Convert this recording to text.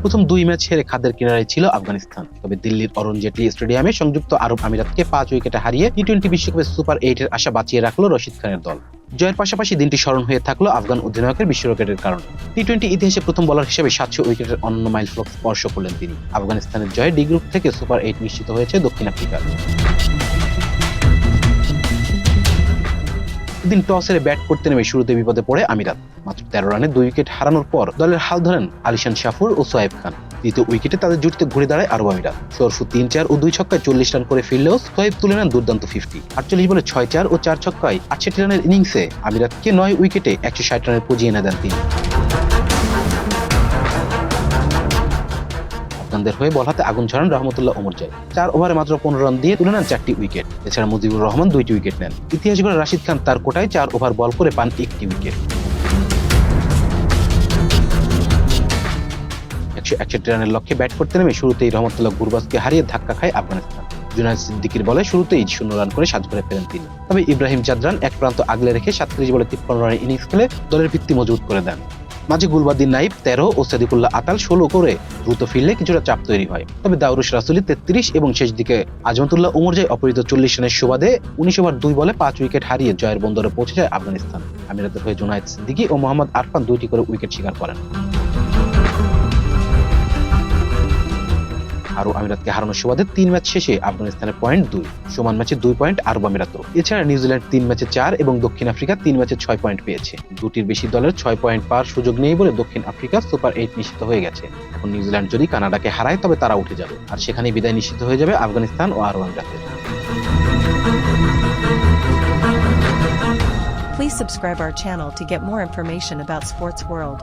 প্রথম 2 ম্যাচ হেরে খাদের কিনারায় ছিল আফগানিস্তান। তবে দিল্লির অরুণ জেটলি স্টেডিয়ামে সংযুক্ত আরব আমিরাতকে 5 উইকেটে হারিয়ে টি-20 বিশ্বকাপের সুপার 8 এর আশা বাঁচিয়ে রাখল রশিদ খানের দল। জয়ের পাশাপাশি দিনটি স্মরণ হয়ে থাকলো আফগান অধিনায়কের বিশ্ব রেকর্ডের কারণে। টি-20 ইতিহাসে প্রথম বোলার হিসেবে 700 উইকেটের অনন্য মাইলফলক স্পর্শ করলেন তিনি। আফগানিস্তানের জয়ে ডি গ্রুপ থেকে সুপার 8 নিশ্চিত হয়েছে দক্ষিণ আফ্রিকার। দিন টস হেরে ব্যাট করতে নেমে শুরুতে বিপদে পড়ে আমিরাত। মাত্র 13 রানে 2 উইকেট হারানোর পর দলের হাল ধরেন আলিশান শাফুর ও সোয়েব খান। দ্বিতীয় উইকেটে তাদের জুটিতে ঘুরে দাঁড়ায় আরব আমিরাত। শরফু 3-4 ও 2 ছক্কায় 40 রান করে ফিরলেও সোয়েব তুলে নেন দুর্দান্ত 50। 48 বলে 6-4 ও 4 ছক্কায় 68 রানের ইনিংসে আমিরাতকে 9 উইকেটে 160 রানের পুঁজি এনে দেন তিনি। আফগানদের হয়ে বল হাতে আগুন ঝরান রহমতুল্লাহ ওমরজাই। 4 ওভারে মাত্র 15 রান দিয়ে তুলে নেন 4টি উইকেট। এছাড়া মুজিবুর রহমান 2টি উইকেট নেন। ইতিহাস গড়া রাশিদ খান তার কোটায় 4 ওভার বল করে পান 1টি উইকেট। 161 রানের লক্ষ্যে ব্যাট করতে নেমে শুরুতেই রহমতুল্লাহ গুরবাজকে হারিয়ে ধাক্কা খায় আফগানিস্তান। জুনায়েদ সিদ্দিকীর বলে শুরুতেই 0 রান করে সাজঘরে ফেরেন তিনি। তবে ইব্রাহিম চাদ্রান এক প্রান্ত আগলে রেখে 37 বলে 53 রানের ইনিংস খেলে দলের ভিত্তি মজবুত করে দেন। মাঝে গুলবাদিন নাইব 13 ও সাদিকুল্লাহ আতাল 16 করে দ্রুত ফিরলে কিছুটা চাপ তৈরি হয়। তবে দাউরুস রাসুলি 33 এবং শেষ দিকে আজমতুল্লাহ ওমরজাই অপরিত 40 রানের সুবাদে 19 ওভার 2 বলে 5 উইকেট হারিয়ে জয়ের বন্দরে পৌঁছে যায় আফগানিস্তান। আমিরাতের হয়ে জুনায়েদ সিদ্দিকী ও মোহাম্মদ আরফান 2টি করে উইকেট শিকার করেন। আরব আমিরাতকে হারানোর সুবাদে 3 ম্যাচ শেষে আফগানিস্তানের পয়েন্ট 2, সমান ম্যাচে 2 পয়েন্ট আরব আমিরাতও। এছাড়া নিউজিল্যান্ড 3 ম্যাচে 4 এবং দক্ষিণ আফ্রিকা 3 ম্যাচে 6 পয়েন্ট পেয়েছে। দুটির বেশি দলের 6 পয়েন্ট পাওয়ার সুযোগ নেই বলে দক্ষিণ আফ্রিকা সুপার 8 নিশ্চিত হয়ে গেছে। এখন নিউজিল্যান্ড যদি কানাডাকে হারায় তবে তারা উঠে যাবে, আর সেখানেই বিদায় নিশ্চিত হয়ে যাবে আফগানিস্তান ও আরব আমিরাতের। Please subscribe our channel to get more information about Sports World.